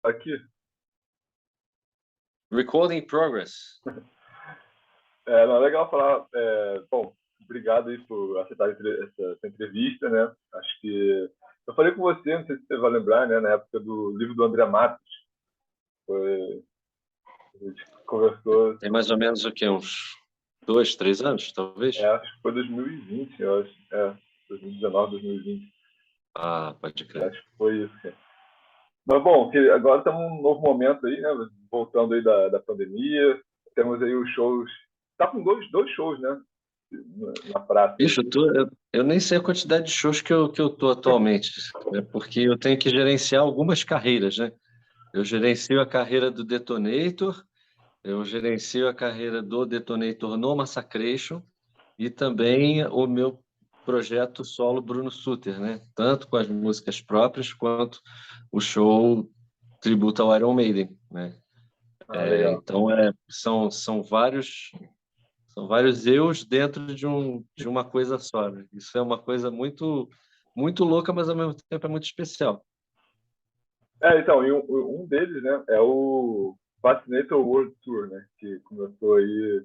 Aqui, Recording in progress. não, é legal falar. Bom, obrigado aí por aceitar essa entrevista, né? Acho que eu falei com você, não sei se você vai lembrar, né? Na época do livro do André Matos, foi, a gente conversou, Tem mais ou menos o quê? Uns 2, 3 anos, talvez? acho que foi 2020, eu acho, 2019, 2020, Ah, pode crer. acho que foi isso. Mas bom, que agora estamos num novo momento aí, né? Voltando aí da pandemia, temos aí os shows. Tá com dois shows, né? Na praça aí. Bicho, eu nem sei a quantidade de shows que eu tô atualmente, né? Porque eu tenho que gerenciar algumas carreiras, né? Eu gerencio a carreira do Detonator, eu gerencio a carreira do Detonator no Massacration e também o meu projeto solo Bruno Sutter, né? Tanto com as músicas próprias quanto o show tributo ao Iron Maiden, né? Ah, legal. Então, são vários eus dentro de uma coisa só, né? Isso é uma coisa muito, muito louca, mas ao mesmo tempo é muito especial. Então, e um deles, né, é o Fascinator World Tour, né, que começou aí,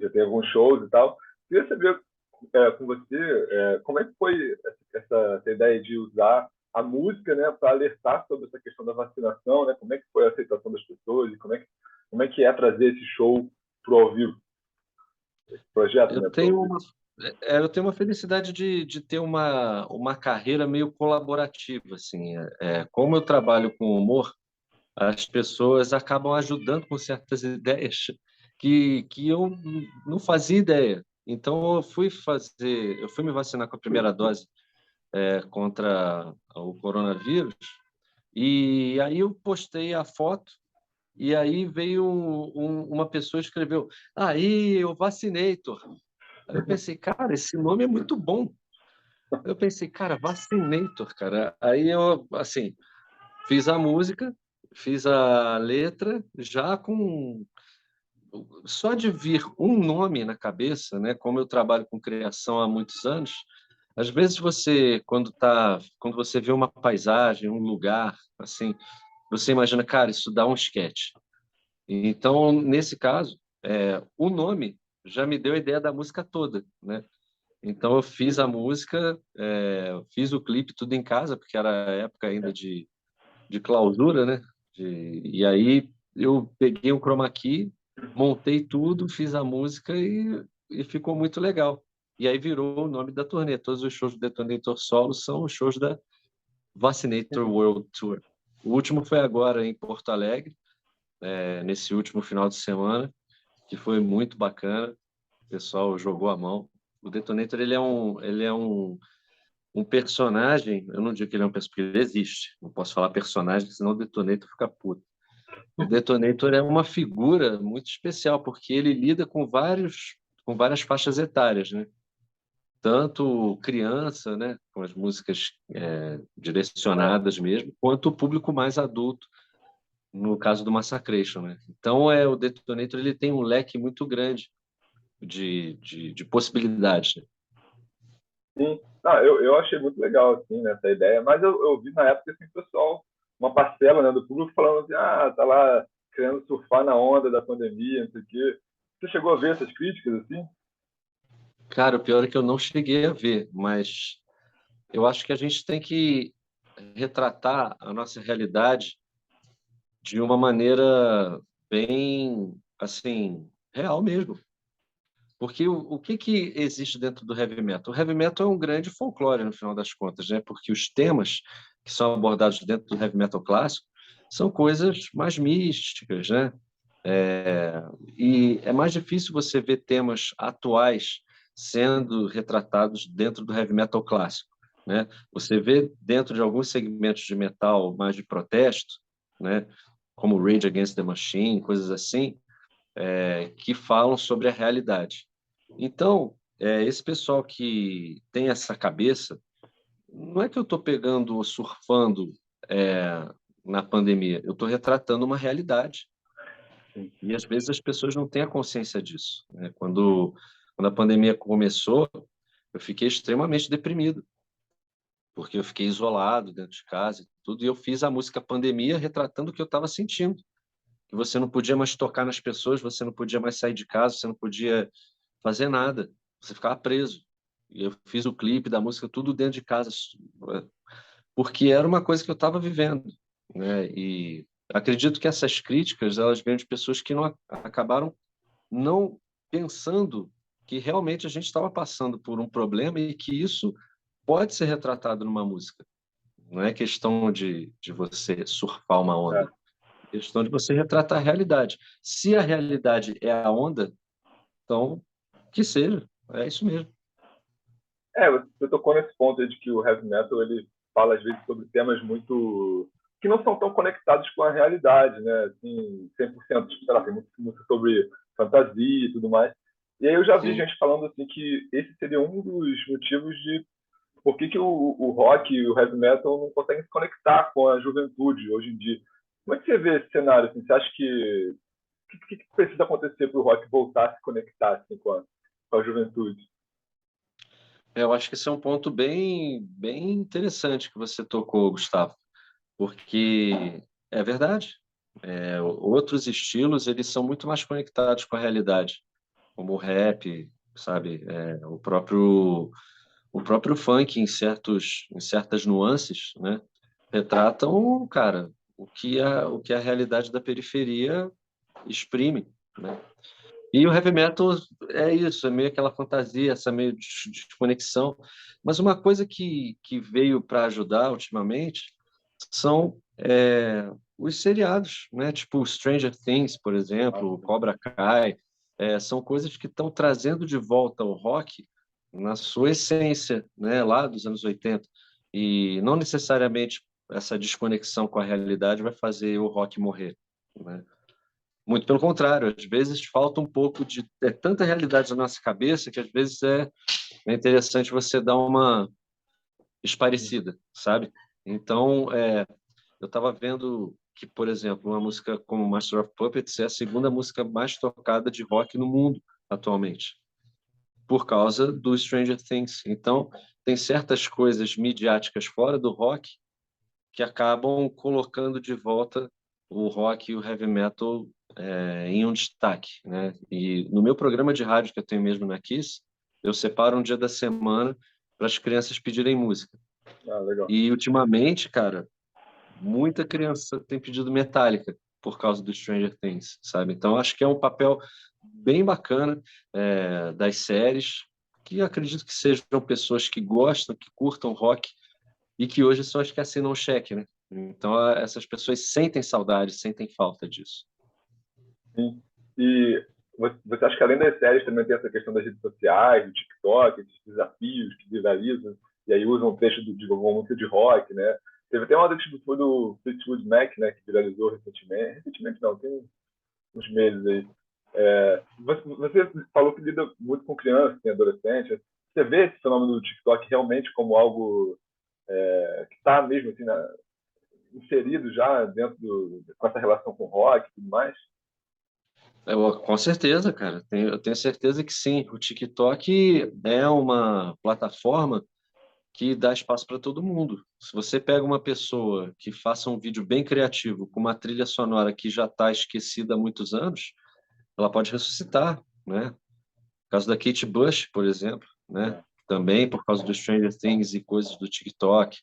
já tem alguns shows e tal. Queria saber com você como é que foi essa ideia de usar a música, né, para alertar sobre essa questão da vacinação, né, como é que foi a aceitação das pessoas e como é que é trazer esse show pro ao vivo, esse projeto, Eu né, pro ao tenho vivo. uma, eu tenho uma felicidade de ter uma carreira meio colaborativa, assim. Como eu trabalho com humor, as pessoas acabam ajudando com certas ideias que eu não fazia ideia. Então, eu fui me vacinar com a primeira dose contra o coronavírus, e aí eu postei a foto, e aí veio uma pessoa e escreveu: Aí, o Vacinator. Aí eu pensei, cara, esse nome é muito bom. Eu pensei, cara, Vacinator, cara. Aí eu, assim, fiz a música, fiz a letra, já com. Só de vir um nome na cabeça, né? Como eu trabalho com criação há muitos anos, às vezes quando você vê uma paisagem, um lugar, assim, você imagina, cara, isso dá um sketch. Então, nesse caso, o nome já me deu a ideia da música toda, né? Então, eu fiz a música, fiz o clipe tudo em casa, porque era a época ainda de clausura, né? E aí eu peguei um chroma key, montei tudo, fiz a música e ficou muito legal. E aí virou o nome da turnê. Todos os shows do Detonator Solo são os shows da Vacinator World Tour. O último foi agora em Porto Alegre, nesse último final de semana, que foi muito bacana. O pessoal jogou a mão. O Detonator, ele é um personagem, eu não digo que ele é um personagem, porque ele existe. Não posso falar personagem, senão o Detonator fica puto. O Detonator é uma figura muito especial, porque ele lida com várias faixas etárias, né? Tanto criança, né, com as músicas direcionadas mesmo, quanto o público mais adulto, no caso do Massacration, né? Então, o Detonator ele tem um leque muito grande de possibilidades, né? Sim. Ah, eu achei muito legal, assim, né, essa ideia, mas eu vi na época, assim, o pessoal, uma parcela, né, do público falando assim, tá lá querendo surfar na onda da pandemia, não sei o quê. Você chegou a ver essas críticas, assim? Cara, o pior é que eu não cheguei a ver, mas eu acho que a gente tem que retratar a nossa realidade de uma maneira bem, assim, real mesmo. Porque o que existe dentro do heavy metal? O heavy metal é um grande folclore, no final das contas, né? Porque os temas que são abordados dentro do heavy metal clássico são coisas mais místicas, né? E é mais difícil você ver temas atuais sendo retratados dentro do heavy metal clássico, né? Você vê dentro de alguns segmentos de metal mais de protesto, né? Como Rage Against the Machine, coisas assim, que falam sobre a realidade. Então, esse pessoal que tem essa cabeça, não é que eu estou pegando, surfando na pandemia, eu estou retratando uma realidade. Sim. E às vezes as pessoas não têm a consciência disso, né? Quando a pandemia começou, eu fiquei extremamente deprimido, porque eu fiquei isolado dentro de casa e tudo, e eu fiz a música Pandemia retratando o que eu estava sentindo, que você não podia mais tocar nas pessoas, você não podia mais sair de casa, você não podia fazer nada, você ficava preso. E eu fiz o clipe da música tudo dentro de casa, porque era uma coisa que eu estava vivendo, né? E acredito que essas críticas elas vêm de pessoas que não acabaram não pensando que realmente a gente estava passando por um problema e que isso pode ser retratado numa música. Não é questão de você surfar uma onda, É. é questão de você retratar a realidade. Se a realidade é a onda, então que seja, é isso mesmo. Você tocou nesse ponto aí de que o heavy metal ele fala às vezes sobre temas muito que não são tão conectados com a realidade, né? Assim, 100%, tipo, sei lá, tem música sobre fantasia e tudo mais. E aí eu já vi Sim. gente falando assim que esse seria um dos motivos de por que o rock e o heavy metal não conseguem se conectar com a juventude hoje em dia. Como é que você vê esse cenário? Assim? Você acha que o que precisa acontecer para o rock voltar a se conectar assim, com a juventude? Eu acho que esse é um ponto bem interessante que você tocou, Gustavo, porque é verdade. Outros estilos eles são muito mais conectados com a realidade, como o rap, sabe? O próprio funk em certas nuances, né? Retratam, cara, o que a realidade da periferia exprime, né? E o heavy metal é isso, é meio aquela fantasia, essa meio desconexão. Mas uma coisa que veio para ajudar ultimamente são os seriados, né? Tipo Stranger Things, por exemplo, Nossa, Cobra Kai. São coisas que estão trazendo de volta o rock na sua essência, né? Lá dos anos 80. E não necessariamente essa desconexão com a realidade vai fazer o rock morrer, né? Muito pelo contrário, às vezes falta um pouco de tanta realidade na nossa cabeça que às vezes é interessante você dar uma esparecida, sabe? Então, eu estava vendo que, por exemplo, uma música como Master of Puppets é a segunda música mais tocada de rock no mundo atualmente, por causa do Stranger Things. Então, tem certas coisas midiáticas fora do rock que acabam colocando de volta o rock e o heavy metal em um destaque, né? E no meu programa de rádio que eu tenho mesmo na Kiss, eu separo um dia da semana para as crianças pedirem música. legal. E ultimamente, cara, muita criança tem pedido Metallica por causa do Stranger Things, sabe? Então acho que é um papel bem bacana das séries, que acredito que sejam pessoas que gostam, que curtam rock e que hoje só as que assinam o cheque, né? Então essas pessoas sentem saudade, sentem falta disso. Sim. E você acha que além das séries também tem essa questão das redes sociais, do TikTok, esses desafios que viralizam, e aí usam um trecho de alguma música de rock, né? Teve até uma vez que foi do Fleetwood Mac, né, que viralizou recentemente. Recentemente não, tem uns meses aí. Você falou que lida muito com crianças, tem adolescentes. Você vê esse fenômeno do TikTok realmente como algo que está mesmo assim, inserido já dentro com essa relação com o rock e tudo mais? Com certeza, cara. Eu tenho certeza que sim. O TikTok é uma plataforma que dá espaço para todo mundo. Se você pega uma pessoa que faça um vídeo bem criativo, com uma trilha sonora que já está esquecida há muitos anos, ela pode ressuscitar, né? No caso da Kate Bush, por exemplo, né? É, Também por causa do Stranger Things e coisas do TikTok.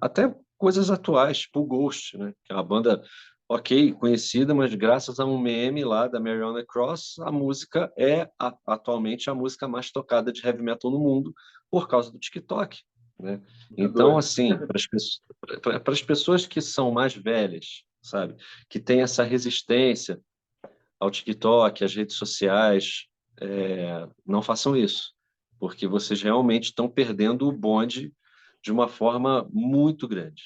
Até coisas atuais, tipo o Ghost, né? Que é uma banda, ok, conhecida, mas graças a um meme lá da Mariana Cross, a música é atualmente a música mais tocada de heavy metal no mundo por causa do TikTok, né? muito Então, doido. assim, para as pessoas que são mais velhas, sabe, que têm essa resistência ao TikTok, às redes sociais, não façam isso, porque vocês realmente estão perdendo o bonde de uma forma muito grande.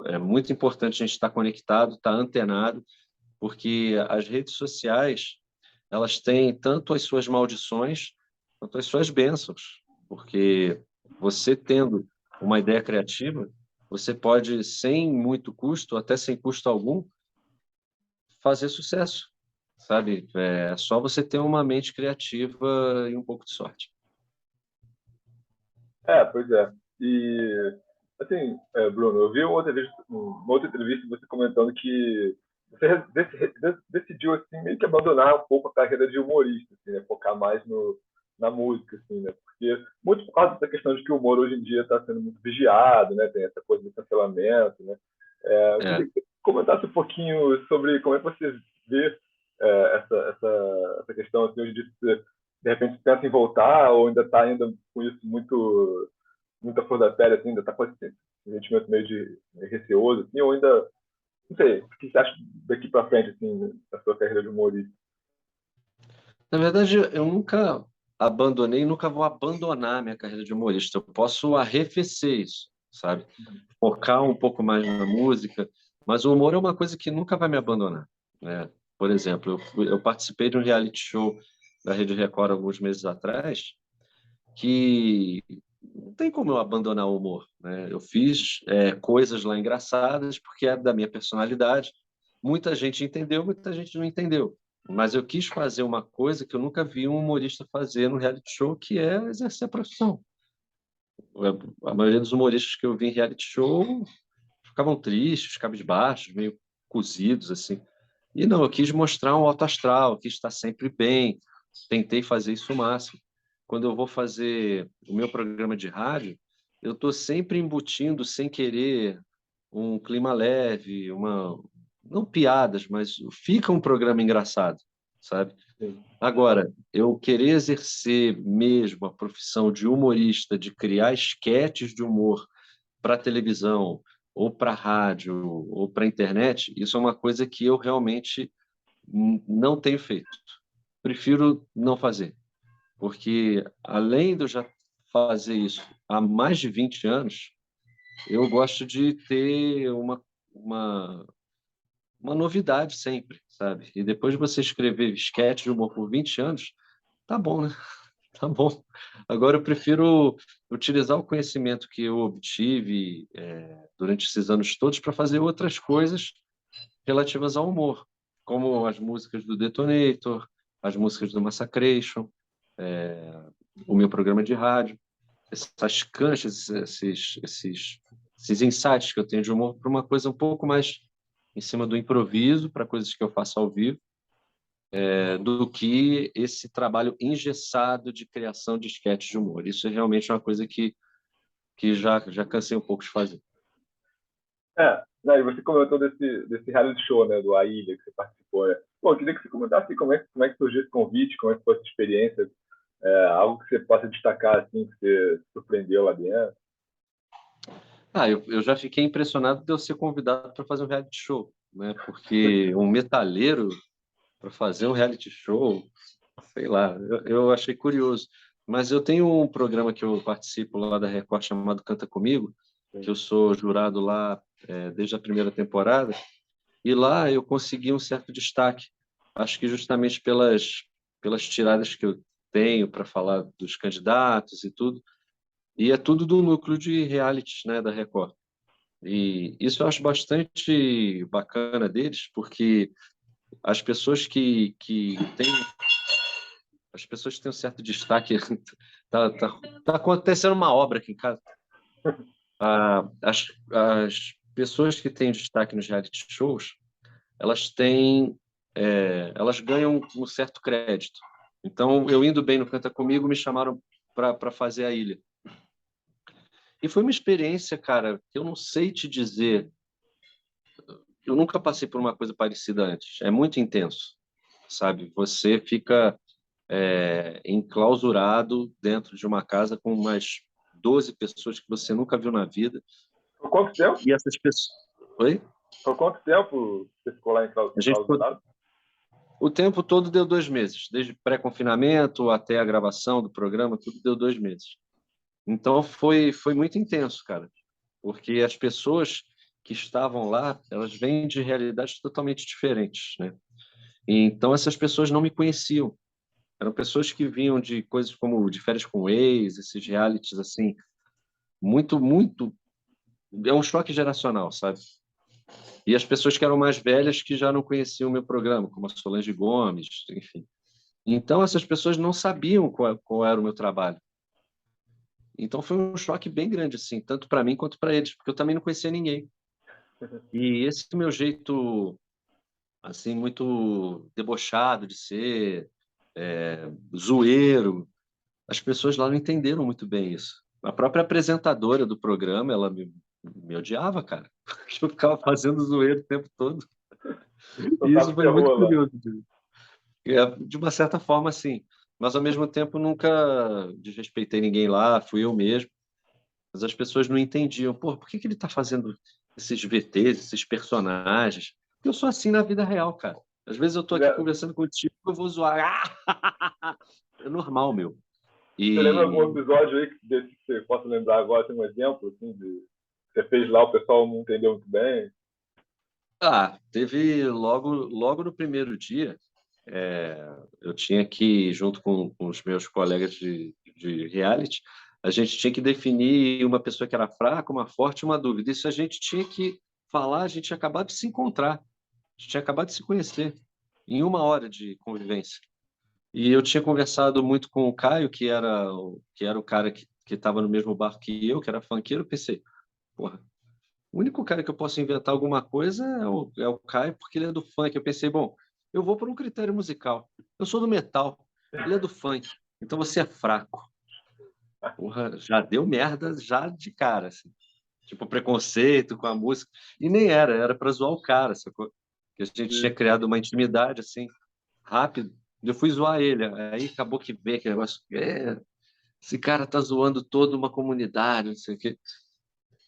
É muito importante a gente estar conectado, estar antenado, porque as redes sociais elas têm tanto as suas maldições quanto as suas bênçãos, porque você tendo uma ideia criativa, você pode, sem muito custo, até sem custo algum, fazer sucesso, sabe? É só você ter uma mente criativa e um pouco de sorte. Pois é. E Assim, Bruno, eu vi uma outra entrevista você comentando que você decidiu assim meio que abandonar um pouco a carreira de humorista, assim, né? Focar mais na música, assim, né? Porque muito por causa dessa questão de que o humor hoje em dia está sendo muito vigiado, né? Tem essa coisa do cancelamento, né? Eu É. queria que você comentasse um pouquinho sobre como é que você vê essa questão, assim, hoje em dia, se você, de repente pensa em voltar ou ainda está ainda com isso muita flor da pele, assim, ainda está com esse sentimento meio receoso, assim, ou ainda, não sei, o que você acha daqui para frente, assim, da sua carreira de humorista? Na verdade, eu nunca abandonei, nunca vou abandonar a minha carreira de humorista. Eu posso arrefecer isso, sabe? Focar um pouco mais na música, mas o humor é uma coisa que nunca vai me abandonar, né? Por exemplo, eu participei de um reality show da Rede Record alguns meses atrás, que não tem como eu abandonar o humor, né? Eu fiz coisas lá engraçadas porque é da minha personalidade. Muita gente entendeu, muita gente não entendeu. Mas eu quis fazer uma coisa que eu nunca vi um humorista fazer no reality show, que é exercer a profissão. A maioria dos humoristas que eu vi em reality show ficavam tristes, cabisbaixos, meio cozidos, assim. E não, eu quis mostrar um alto astral, quis estar sempre bem, tentei fazer isso o máximo. Quando eu vou fazer o meu programa de rádio, eu estou sempre embutindo, sem querer, um clima leve, não piadas, mas fica um programa engraçado, sabe? Sim. Agora, eu querer exercer mesmo a profissão de humorista, de criar esquetes de humor para televisão, ou para rádio, ou para internet, isso é uma coisa que eu realmente não tenho feito. Prefiro não fazer, porque além de eu já fazer isso há mais de 20 anos, eu gosto de ter uma novidade sempre, sabe? E depois de você escrever esquete de humor por 20 anos, tá bom, né? Tá bom. Agora eu prefiro utilizar o conhecimento que eu obtive durante esses anos todos para fazer outras coisas relativas ao humor, como as músicas do Detonator, as músicas do Massacration, o meu programa de rádio, essas canchas, esses insights que eu tenho de humor para uma coisa um pouco mais em cima do improviso, para coisas que eu faço ao vivo, do que esse trabalho engessado de criação de esquetes de humor. Isso é realmente uma coisa que já cansei um pouco de fazer. Né, e você comentou desse reality show, né, do A Ilha, que você participou, né? Pô, eu queria que você comentasse como é que surgiu esse convite, como é que foi essa experiência, algo que você possa destacar, assim, que você se surpreendeu lá dentro. Eu já fiquei impressionado de eu ser convidado para fazer um reality show, né? Porque um metaleiro para fazer um reality show, sei lá, eu achei curioso. Mas eu tenho um programa que eu participo lá da Record chamado Canta Comigo, que eu sou jurado lá desde a primeira temporada, e lá eu consegui um certo destaque. Acho que justamente pelas tiradas que eu tenho para falar dos candidatos e tudo, e é tudo do núcleo de realities, né, da Record. E isso eu acho bastante bacana deles, porque as pessoas que têm as pessoas que têm um certo destaque tá, tá, tá acontecendo uma obra aqui em casa. As pessoas que têm destaque nos reality shows, elas têm elas ganham um certo crédito. Então, eu indo bem no Canta Comigo, me chamaram para fazer a ilha. E foi uma experiência, cara, que eu não sei te dizer. Eu nunca passei por uma coisa parecida antes. É muito intenso, sabe? Você fica enclausurado dentro de uma casa com umas 12 pessoas que você nunca viu na vida. Por quanto tempo? E essas pessoas. Oi? Por quanto tempo você ficou lá A gente ficou. enclausurado? O tempo todo deu 2 meses, desde pré-confinamento até a gravação do programa, tudo deu 2 meses. Então foi muito intenso, cara, porque as pessoas que estavam lá, elas vêm de realidades totalmente diferentes, né? E então essas pessoas não me conheciam. Eram pessoas que vinham de coisas como de férias com o ex, esses realities assim, muito. É um choque geracional, sabe? E as pessoas que eram mais velhas que já não conheciam o meu programa, como a Solange Gomes, enfim. Então essas pessoas não sabiam qual era o meu trabalho. Então foi um choque bem grande, assim, tanto para mim quanto para eles, porque eu também não conhecia ninguém. E esse meu jeito, assim, muito debochado de ser, zoeiro, as pessoas lá não entenderam muito bem isso. A própria apresentadora do programa, ela me odiava, cara. Eu ficava fazendo zoeiro o tempo todo. Então E isso tava foi muito terror lá. curioso. De uma certa forma, sim. Mas, ao mesmo tempo, nunca desrespeitei ninguém lá, fui eu mesmo. Mas as pessoas não entendiam. Pô, por que que ele está fazendo esses VTs, esses personagens? Porque eu sou assim na vida real, cara. Às vezes eu tô aqui Você conversando contigo, eu vou zoar. É normal, meu. lembra algum E episódio aí desse que você possa lembrar agora, tem um exemplo, assim, de que você fez lá, o pessoal não entendeu muito bem? teve logo no primeiro dia, é, eu tinha que, junto com os meus colegas de reality, a gente tinha que definir uma pessoa que era fraca, uma forte e uma dúvida. Isso a gente tinha que falar, a gente tinha acabado de se encontrar, a gente tinha acabado de se conhecer em uma hora de convivência. E eu tinha conversado muito com o Caio, que era o cara que estava no mesmo barco que eu, que era funkeiro. Eu pensei, porra, o único cara que eu posso inventar alguma coisa é o Caio, porque ele é do funk. Eu pensei, bom, eu vou por um critério musical. Eu sou do metal, ele é do funk, então você é fraco. Porra, já deu merda já de cara, assim. Tipo, preconceito com a música. E nem era para zoar o cara, sacou? Que a gente tinha Sim. criado uma intimidade, assim, rápido. Eu fui zoar ele, aí acabou que veio aquele negócio. Esse cara tá zoando toda uma comunidade, não sei o quê.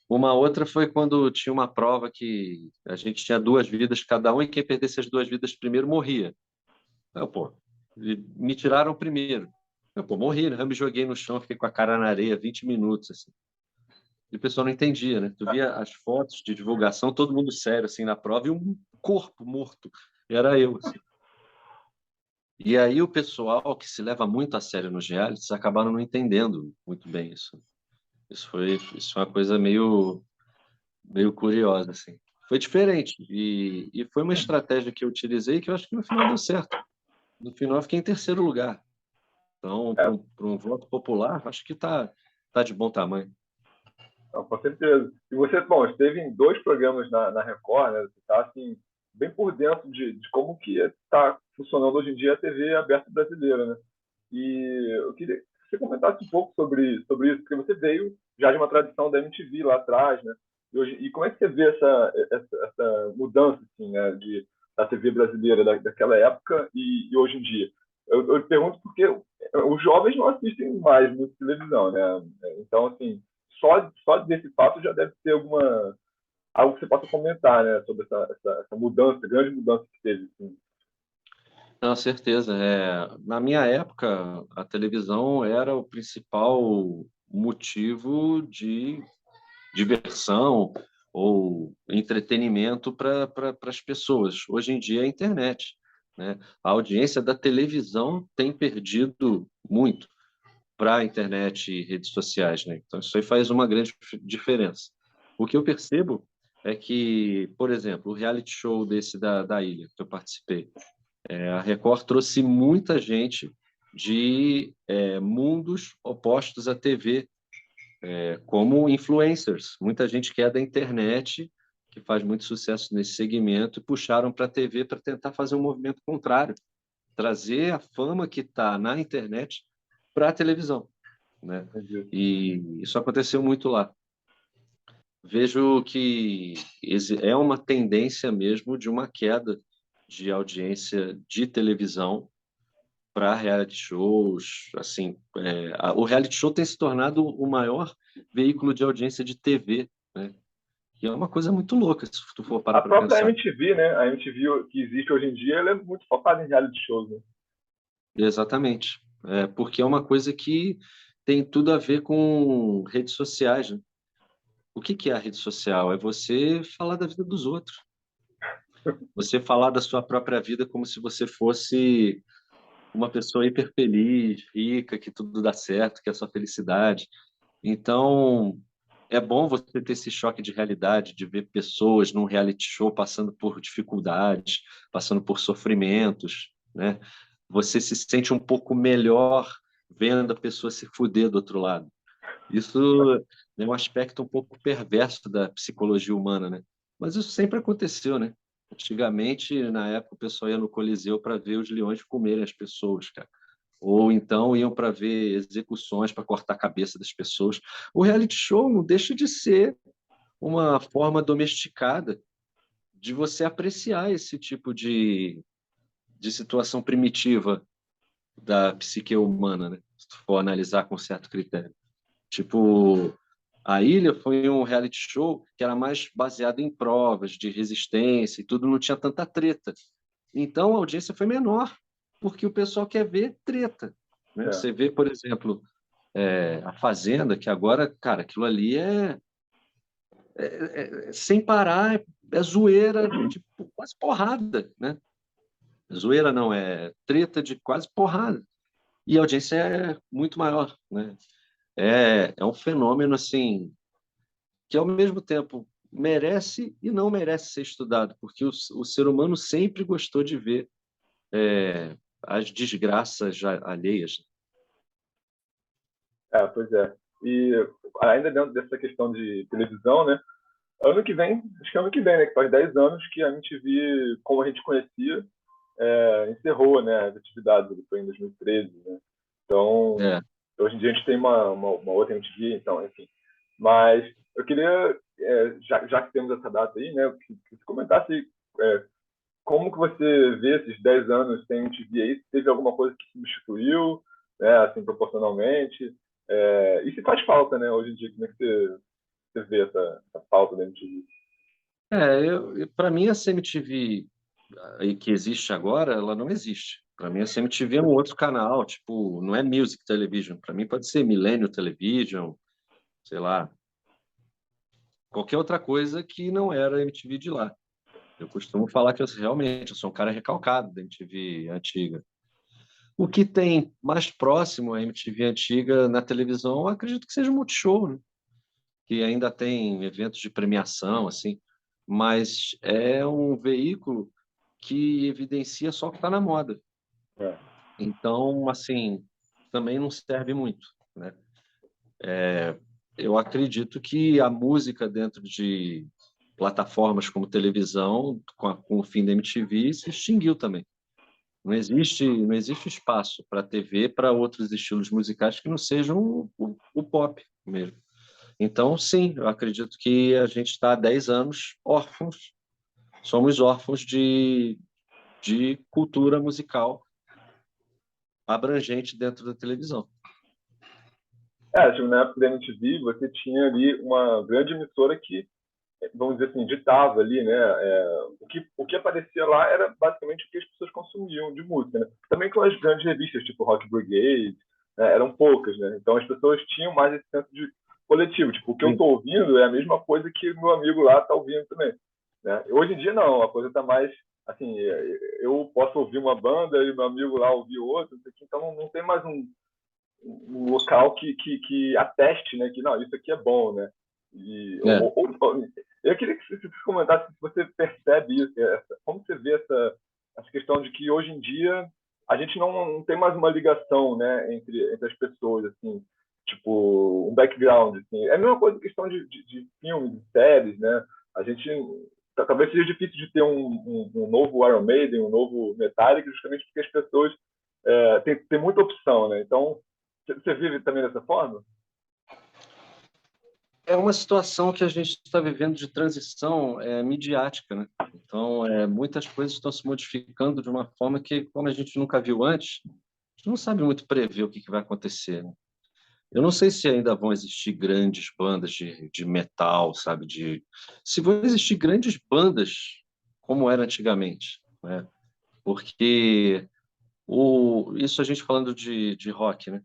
Uma outra foi quando tinha uma prova que a gente tinha duas vidas cada um e quem perdesse as duas vidas primeiro morria. Pô, e me tiraram primeiro. Pô, morri, né? Eu me joguei no chão, fiquei com a cara na areia 20 minutos, assim. E o pessoal não entendia, né? Tu via as fotos de divulgação, todo mundo sério, assim, na prova, e um corpo morto. Era eu, assim. E aí o pessoal que se leva muito a sério nos realities acabaram não entendendo muito bem isso. Isso foi uma coisa meio curiosa, assim. Foi diferente e foi uma estratégia que eu utilizei que eu acho que no final deu certo. No final eu fiquei em terceiro lugar. Então, É, para um voto popular, acho que tá de bom tamanho. não, com certeza. E você, bom, esteve em dois programas na Record, né? Você está, assim, bem por dentro de como que está funcionando hoje em dia a TV aberta brasileira, né? E eu queria que você comentasse um pouco sobre isso, porque você veio já de uma tradição da MTV lá atrás, né? E como é que você vê essa mudança, assim, né, da TV brasileira daquela época e hoje em dia? Eu pergunto porque os jovens não assistem mais muito televisão, né? Então, assim, só desse fato já deve ter algo que você possa comentar, né, sobre essa mudança, grande mudança que teve, assim. Com certeza. Na minha época, a televisão era o principal motivo de diversão ou entretenimento para as pessoas. Hoje em dia é a internet, né? A audiência da televisão tem perdido muito para a internet e redes sociais, né? Então isso aí faz uma grande diferença. O que eu percebo é que, por exemplo, o reality show desse da ilha que eu participei, a Record trouxe muita gente de mundos opostos à TV, como influencers, muita gente que é da internet, que faz muito sucesso nesse segmento, e puxaram para a TV para tentar fazer um movimento contrário, trazer a fama que está na internet para a televisão, né? Entendi. E isso aconteceu muito lá. Vejo que é uma tendência mesmo de uma queda de audiência de televisão para reality shows, assim, o reality show tem se tornado o maior veículo de audiência de TV, né? E é uma coisa muito louca, se tu for parar A para própria pensar. MTV, né? A MTV que existe hoje em dia, ela é muito focada em reality shows, né? Exatamente. Porque é uma coisa que tem tudo a ver com redes sociais, né? O que que é a rede social? É você falar da vida dos outros. Você falar da sua própria vida como se você fosse uma pessoa hiper feliz, rica, que tudo dá certo, que é a sua felicidade. Então, é bom você ter esse choque de realidade, de ver pessoas num reality show passando por dificuldades, passando por sofrimentos, né? Você se sente um pouco melhor vendo a pessoa se fuder do outro lado. Isso é um aspecto um pouco perverso da psicologia humana, né? Mas isso sempre aconteceu, né? Antigamente, na época, o pessoal ia no Coliseu para ver os leões comerem as pessoas, cara. Ou então iam para ver execuções, para cortar a cabeça das pessoas. O reality show não deixa de ser uma forma domesticada de você apreciar esse tipo de situação primitiva da psique humana, né? Se tu for analisar com certo critério. Tipo, a Ilha foi um reality show que era mais baseado em provas de resistência e tudo, não tinha tanta treta. Então a audiência foi menor, porque o pessoal quer ver treta, né? É, Você vê, por exemplo, a Fazenda, que agora, cara, aquilo ali é sem parar, é zoeira, tipo, quase porrada, né? Zoeira não, é treta de quase porrada. E a audiência é muito maior, né? É um fenômeno, assim, que ao mesmo tempo merece e não merece ser estudado, porque o ser humano sempre gostou de ver as desgraças alheias. pois é. E ainda dentro dessa questão de televisão, né? Ano que vem, acho que é ano que vem, né? Que faz 10 anos que a MTV, como a gente conhecia, encerrou, né, as atividades. Ele foi em 2013, né? Então, É, hoje em dia a gente tem uma outra MTV, então, enfim. Mas eu queria, já que temos essa data aí, né, que você comentasse como que você vê esses 10 anos sem MTV aí, se teve alguma coisa que substituiu, né, assim, proporcionalmente, e se faz falta, né, hoje em dia, como é que você vê essa falta da MTV? para mim a CMTV aí que existe agora, ela não existe. Para mim a CMTV é um outro canal, tipo, não é Music Television. Para mim pode ser Millennium Television, sei lá, qualquer outra coisa que não era MTV de lá. Eu costumo falar que eu sou um cara recalcado da MTV antiga. O que tem mais próximo à MTV antiga na televisão, eu acredito que seja o Multishow, né? Que ainda tem eventos de premiação, assim, mas é um veículo que evidencia só o que está na moda. É, Então, assim, também não serve muito, né? Eu acredito que a música dentro de plataformas como televisão, com o fim da MTV, se extinguiu também. Não existe espaço para a TV para outros estilos musicais que não sejam o pop mesmo. Então, sim, eu acredito que a gente está há 10 anos órfãos, somos órfãos de cultura musical abrangente dentro da televisão. tipo, na época da MTV, você tinha ali uma grande emissora que, vamos dizer assim, ditava ali, né? O que aparecia lá era basicamente o que as pessoas consumiam de música, né? Também com as grandes revistas, tipo Rock Brigade, né? Eram poucas, né? Então as pessoas tinham mais esse senso de coletivo. Tipo, o que eu Sim. estou ouvindo é a mesma coisa que o meu amigo lá está ouvindo também, né? Hoje em dia, não. A coisa está mais, assim, eu posso ouvir uma banda e meu amigo lá ouvir outra, então não tem mais um local que ateste, né, que não, isso aqui é bom, né? E, É. eu queria que você comentasse se você percebe isso, como você vê essa questão de que hoje em dia a gente não tem mais uma ligação, né, entre as pessoas, assim, tipo, um background, assim. É a mesma coisa questão de filmes, de séries, né? A gente talvez seja difícil de ter um novo Iron Maiden, um novo Metallica, justamente porque as pessoas tem muita opção, né? Então, você vive também dessa forma? É uma situação que a gente está vivendo de transição midiática, né? Então, muitas coisas estão se modificando de uma forma que, como a gente nunca viu antes, a gente não sabe muito prever o que vai acontecer, né? Eu não sei se ainda vão existir grandes bandas de metal, sabe? Se vão existir grandes bandas como era antigamente, né? Porque isso a gente falando de rock, né?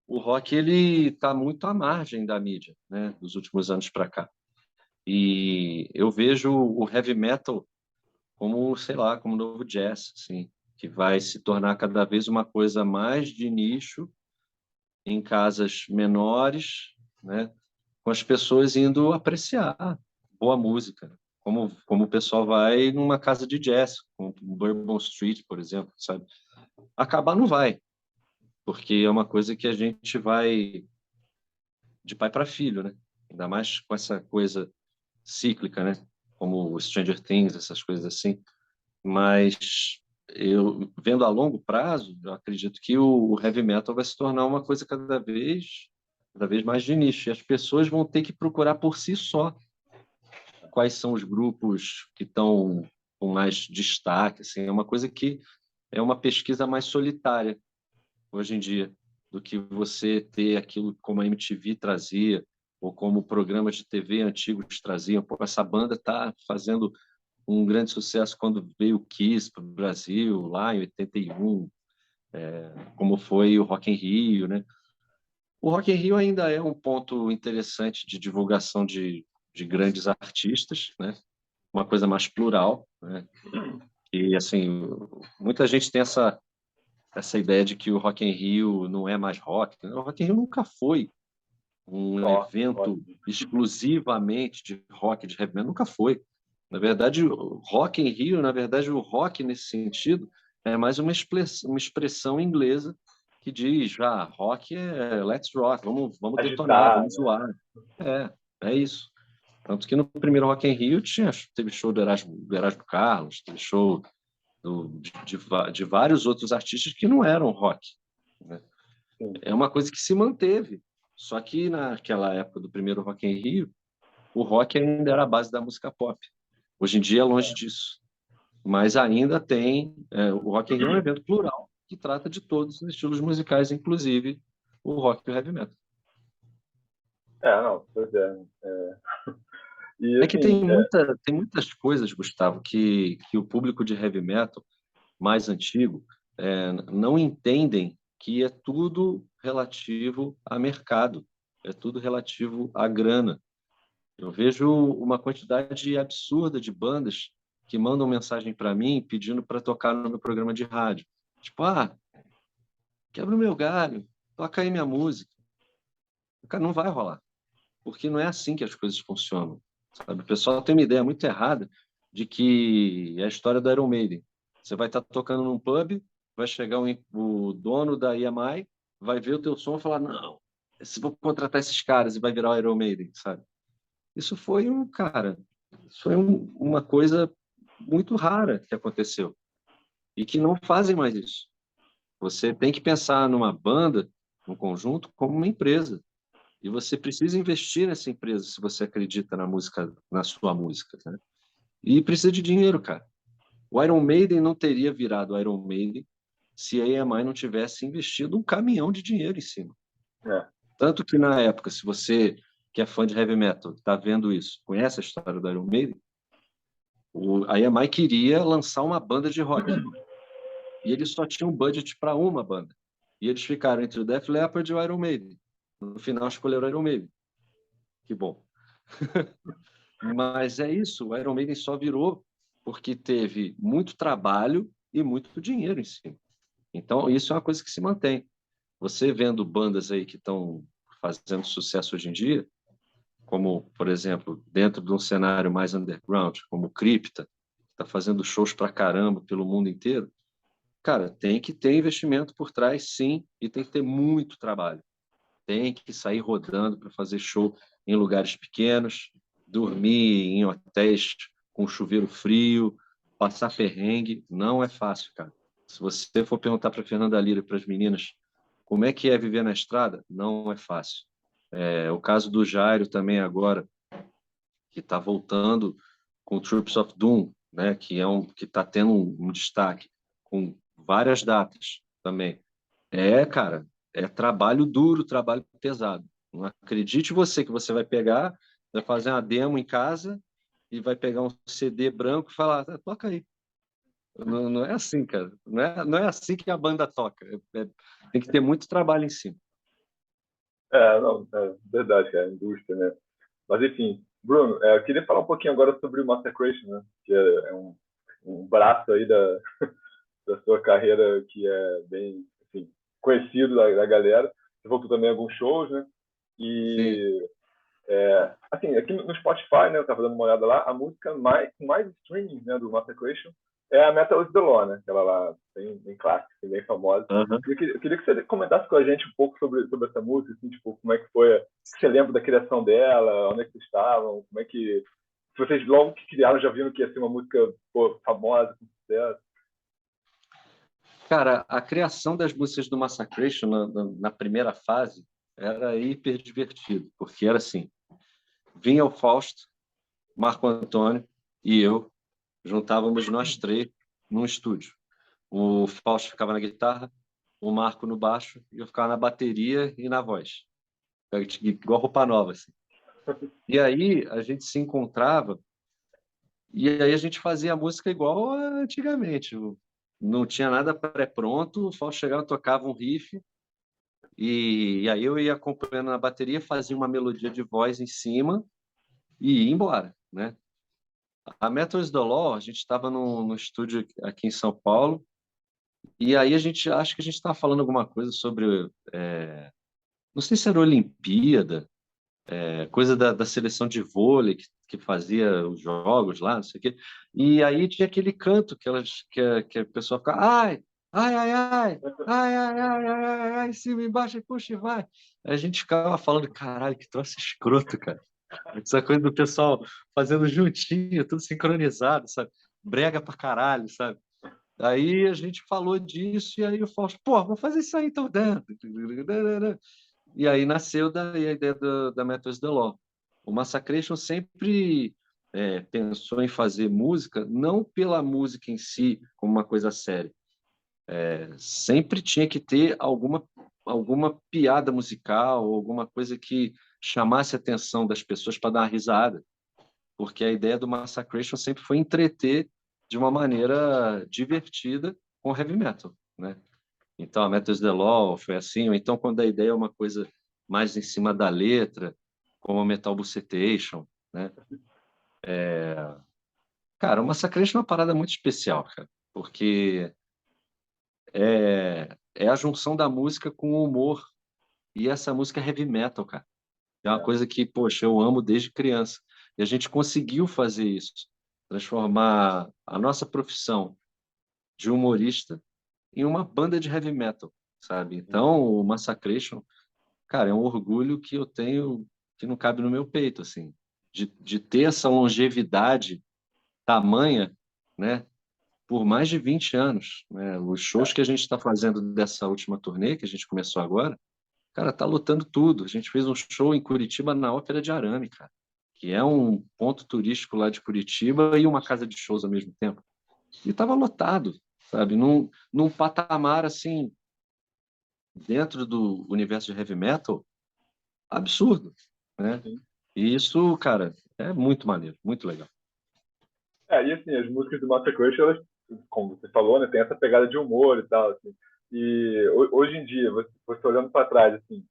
O rock ele está muito à margem da mídia, né? Dos últimos anos para cá. E eu vejo o heavy metal como, sei lá, como um novo jazz, assim, que vai se tornar cada vez uma coisa mais de nicho em casas menores, né? Com as pessoas indo apreciar boa música, como o pessoal vai numa casa de jazz, como Bourbon Street, por exemplo, sabe? Acabar não vai, porque é uma coisa que a gente vai de pai para filho, né? Ainda mais com essa coisa cíclica, né? Como o Stranger Things, essas coisas assim. Mas eu vendo a longo prazo, eu acredito que o heavy metal vai se tornar uma coisa cada vez mais de nicho. E as pessoas vão ter que procurar por si só quais são os grupos que estão com mais destaque. Assim, é uma coisa que é uma pesquisa mais solitária hoje em dia do que você ter aquilo como a MTV trazia ou como programas de TV antigos traziam. Pô, essa banda está fazendo um grande sucesso quando veio o Kiss para o Brasil, lá em 81, como foi o Rock in Rio, né? O Rock in Rio ainda é um ponto interessante de divulgação de grandes artistas, né? Uma coisa mais plural, né? E, assim, muita gente tem essa ideia de que o Rock in Rio não é mais rock. O Rock in Rio nunca foi um Ó, evento ótimo. exclusivamente de rock, de heavy metal, nunca foi. Na verdade, o Rock in Rio, na verdade, o rock nesse sentido é mais uma expressão inglesa que diz, rock é let's rock, vamos detonar, Agitar, vamos né? zoar. É, é isso. Tanto que no primeiro Rock in Rio teve show do Erasmo Carlos, teve show de vários outros artistas que não eram rock, né? Sim. É uma coisa que se manteve. Só que naquela época do primeiro Rock in Rio, o rock ainda era a base da música pop. Hoje em dia é longe disso. Mas ainda tem. O Rock in Rio é um evento plural que trata de todos os estilos musicais, inclusive o rock e o heavy metal. Não, pois é. E É que assim, tem muitas coisas, Gustavo, que o público de heavy metal mais antigo não entendem que é tudo relativo a mercado, é tudo relativo à grana. Eu vejo uma quantidade absurda de bandas que mandam mensagem para mim pedindo para tocar no meu programa de rádio. Tipo, quebra o meu galho, toca aí minha música. Cara, não vai rolar, porque não é assim que as coisas funcionam. Sabe? O pessoal tem uma ideia muito errada de que é a história do Iron Maiden. Você vai estar tocando num pub, vai chegar o dono da EMI, vai ver o teu som e falar, não, se vou contratar esses caras e vai virar o Iron Maiden, sabe? Isso foi uma coisa muito rara que aconteceu e que não fazem mais isso. Você tem que pensar numa banda, num conjunto, como uma empresa. E você precisa investir nessa empresa se você acredita na música, na sua música, né? E precisa de dinheiro, cara. O Iron Maiden não teria virado Iron Maiden se a EMI não tivesse investido um caminhão de dinheiro em cima. é, Tanto que na época, se você que é fã de heavy metal está vendo isso, conhece a história do Iron Maiden, a EMI queria lançar uma banda de rock. E eles só tinham budget para uma banda. E eles ficaram entre o Def Leppard e o Iron Maiden. No final, escolheram o Iron Maiden. Que bom. Mas é isso, o Iron Maiden só virou porque teve muito trabalho e muito dinheiro em cima. Então, isso é uma coisa que se mantém. Você vendo bandas aí que estão fazendo sucesso hoje em dia, como, por exemplo, dentro de um cenário mais underground, como o Crypta, que está fazendo shows pra caramba pelo mundo inteiro, cara, tem que ter investimento por trás, sim, e tem que ter muito trabalho. Tem que sair rodando para fazer show em lugares pequenos, dormir em hotéis com chuveiro frio, passar perrengue, não é fácil, cara. Se você for perguntar para Fernanda Lira e para as meninas como é que é viver na estrada, não é fácil. O caso do Jairo também agora, que está voltando com o Troops of Doom, né, que está tendo um destaque com várias datas também. Cara, é trabalho duro, trabalho pesado. Não acredite você que você vai pegar, vai fazer uma demo em casa e vai pegar um CD branco e falar, toca aí. Não, não é assim, cara. Não é assim que a banda toca. Tem que ter muito trabalho em cima. não, é verdade, cara, é indústria, né? Mas enfim, Bruno, eu queria falar um pouquinho agora sobre o Massacration, né? Que é um braço aí da sua carreira que é bem, assim, conhecido da galera. Você voltou também a alguns shows, né? Sim. E Assim, aqui no Spotify, né, eu tava dando uma olhada lá, a música com mais streaming, né, do Massacration é a Metal is the Law, né, aquela lá bem clássica, assim, bem famosa. Aham. Eu queria que você comentasse com a gente um pouco sobre essa música, assim, tipo, como é que foi, o que você lembra da criação dela, onde é que vocês estavam, como é que... Se vocês logo que criaram já viram que ia ser uma música, pô, famosa, com sucesso. Cara, a criação das músicas do Massacration na primeira fase era hiper divertido, porque era assim, vinha o Fausto, Marco Antônio e eu, juntávamos nós três num estúdio. O Fausto ficava na guitarra, o Marco no baixo e eu ficava na bateria e na voz. Igual roupa nova, assim. E aí a gente se encontrava e aí a gente fazia a música igual antigamente. Não tinha nada pré-pronto, o Fausto chegava, tocava um riff e aí eu ia acompanhando na bateria, fazia uma melodia de voz em cima e ia embora, né? A Metal is the Law, a gente estava no estúdio aqui em São Paulo e aí a gente acho que a gente estava falando alguma coisa sobre, não sei se era Olimpíada, coisa da seleção de vôlei que fazia os jogos lá, não sei o quê. E aí tinha aquele canto que a pessoa ficava, ai, ai, ai, ai, ai, ai, ai, ai, ai, ai, em cima, embaixo, e puxa e vai. A gente ficava falando, caralho, que troço escroto, cara. Essa coisa do pessoal fazendo juntinho, tudo sincronizado, sabe? Brega pra caralho, sabe? Aí a gente falou disso e aí o Fausto, pô, vamos fazer isso aí então dentro. E aí nasceu daí a ideia da Metal is the Law. O Massacration sempre pensou em fazer música, não pela música em si, como uma coisa séria. Sempre tinha que ter alguma piada musical, alguma coisa que chamasse a atenção das pessoas para dar uma risada. Porque a ideia do Massacration sempre foi entreter de uma maneira divertida com heavy metal, né? Então, a Metal is the Law foi assim, ou então quando a ideia é uma coisa mais em cima da letra, como a Metal Bucetation, né? Cara, o Massacration é uma parada muito especial, cara, porque é a junção da música com o humor, e essa música é heavy metal, cara. É uma É. coisa que, poxa, eu amo desde criança. E a gente conseguiu fazer isso, transformar a nossa profissão de humorista em uma banda de heavy metal, sabe? Então, o Massacration, cara, é um orgulho que eu tenho que não cabe no meu peito, assim, de ter essa longevidade tamanha, né, por mais de 20 anos, né? Os shows que a gente está fazendo dessa última turnê, que a gente começou agora, cara, tá lotando tudo. A gente fez um show em Curitiba na Ópera de Arame, cara, que é um ponto turístico lá de Curitiba e uma casa de shows ao mesmo tempo. E tava lotado, sabe? Num patamar, assim, dentro do universo de heavy metal, absurdo, né? Sim. E isso, cara, é muito maneiro, muito legal. E assim, as músicas do Master Crush, elas, como você falou, né, tem essa pegada de humor e tal, assim. E hoje em dia, você olhando para trás, assim,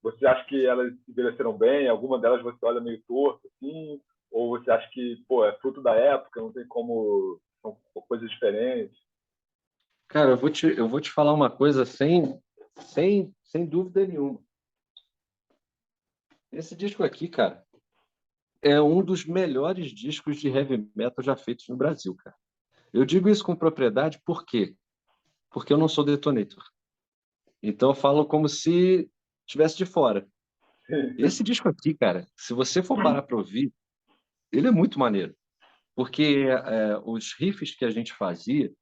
você acha que elas envelheceram bem? Alguma delas você olha meio torto, assim? Ou você acha que, pô, é fruto da época, não tem como, são coisas diferentes? Cara, eu vou te falar uma coisa sem dúvida nenhuma. Esse disco aqui, cara, é um dos melhores discos de heavy metal já feitos no Brasil, cara. Eu digo isso com propriedade por quê? Porque eu não sou Detonator. Então eu falo como se estivesse de fora. Esse disco aqui, cara, se você for parar para ouvir, ele é muito maneiro. Porque os riffs que a gente fazia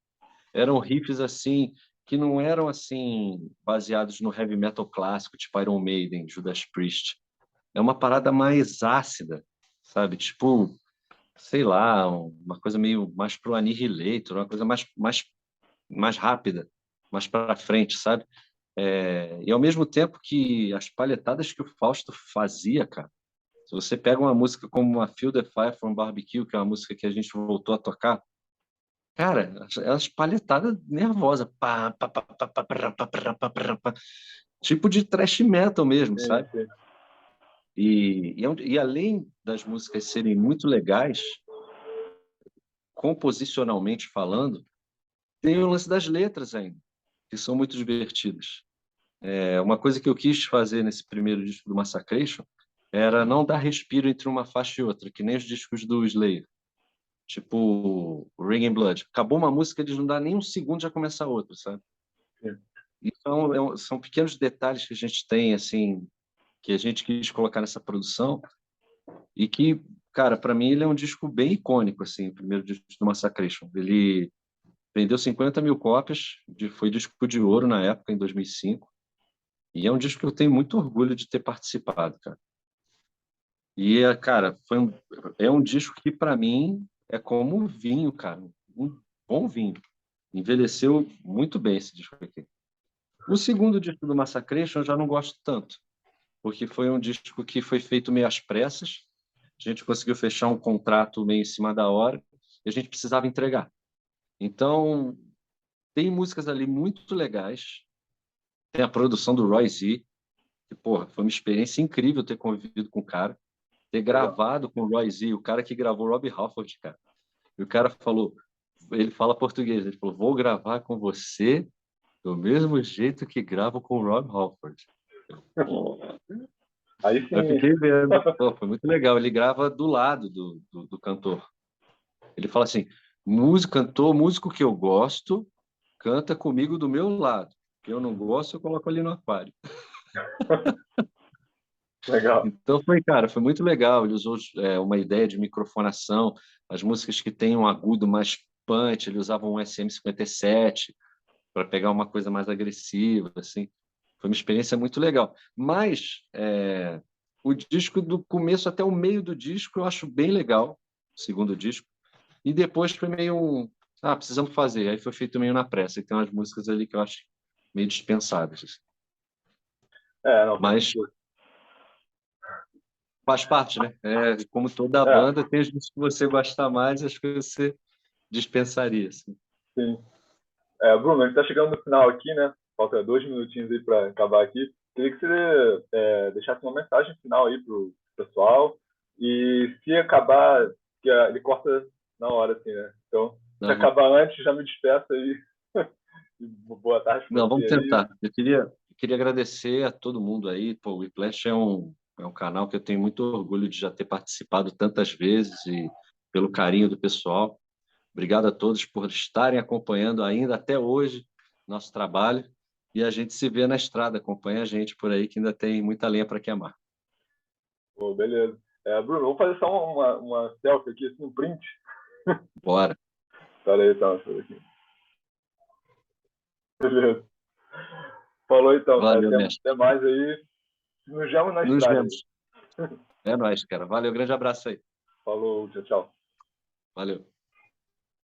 eram riffs assim que não eram assim baseados no heavy metal clássico, tipo Iron Maiden, Judas Priest. É uma parada mais ácida, sabe? Tipo, sei lá, uma coisa meio mais pro Annihilator, uma coisa mais rápida, mais para frente, sabe? E ao mesmo tempo que as palhetadas que o Fausto fazia, cara, se você pega uma música como a Feel the Fire from Barbecue, que é uma música que a gente voltou a tocar, cara, as palhetadas nervosas, pá, pá, pá, pá, pá, pá, pá, pá, pá, pá, pá, tipo de thrash metal mesmo, Sim, sabe? sim. E além das músicas serem muito legais, composicionalmente falando, tem o lance das letras ainda, que são muito divertidas. Uma coisa que eu quis fazer nesse primeiro disco do Massacration era não dar respiro entre uma faixa e outra, que nem os discos do Slayer. Tipo, Raining Blood. Acabou uma música, eles não dá nem um segundo já começa outra, sabe? Sim. Então, são pequenos detalhes que a gente tem, assim, que a gente quis colocar nessa produção e que, cara, para mim ele é um disco bem icônico, assim, o primeiro disco do Massacration. Ele vendeu 50 mil cópias, foi disco de ouro na época, em 2005, e é um disco que eu tenho muito orgulho de ter participado, cara. E, cara, é um disco que, para mim, é como um vinho, cara. Um bom vinho. Envelheceu muito bem esse disco aqui. O segundo disco do Massacration eu já não gosto tanto, porque foi um disco que foi feito meio às pressas. A gente conseguiu fechar um contrato meio em cima da hora e a gente precisava entregar. Então, tem músicas ali muito legais. Tem a produção do Roy Z, que, porra, foi uma experiência incrível ter convivido com o cara, ter Legal. gravado com o Roy Z, o cara que gravou Robbie Halford, cara. E o cara falou, ele fala português, ele falou, vou gravar com você do mesmo jeito que gravo com o Rob Halford. Pô. Aí Eu sim. fiquei vendo, pô, foi muito legal. Ele grava do lado do cantor. Ele fala assim, cantor, músico que eu gosto, canta comigo do meu lado. Que eu não gosto, eu coloco ali no aquário. Legal. Então foi, cara, foi muito legal. Ele usou uma ideia de microfonação, as músicas que têm um agudo mais punch, ele usava um SM57 para pegar uma coisa mais agressiva, assim. Foi uma experiência muito legal. Mas o disco do começo até o meio do disco eu acho bem legal, o segundo disco. E depois foi meio precisamos fazer. Aí foi feito meio na pressa. E tem umas músicas ali que eu acho meio dispensáveis, assim. Não, faz Mas sentido. faz parte, né? Como toda a É, banda, tem as músicas que você gosta mais e as que você dispensaria, assim. sim. Bruno, a gente está chegando no final aqui, né? Falta 2 minutinhos aí para acabar aqui. Queria que você deixasse uma mensagem final aí pro pessoal. E se acabar, que ele corta na hora, assim, né? Então, se Aham. acabar antes, já me despeço aí. Boa tarde para Não, você vamos aí. tentar. Eu queria agradecer a todo mundo aí. Pô, o Whiplash é um canal que eu tenho muito orgulho de já ter participado tantas vezes e pelo carinho do pessoal. Obrigado a todos por estarem acompanhando ainda até hoje nosso trabalho. E a gente se vê na estrada. Acompanha a gente por aí que ainda tem muita lenha para queimar. Pô, beleza. Bruno, vamos fazer só uma selfie aqui, assim, um print. Bora. Espera aí, tá, deixa eu ver aqui. Beleza. Falou então, cara. Valeu, Até mestre. mais aí. Nos vemos na Nos estrada aí. vemos. É nóis, cara. Valeu, grande abraço aí. Falou, tchau, tchau. Valeu.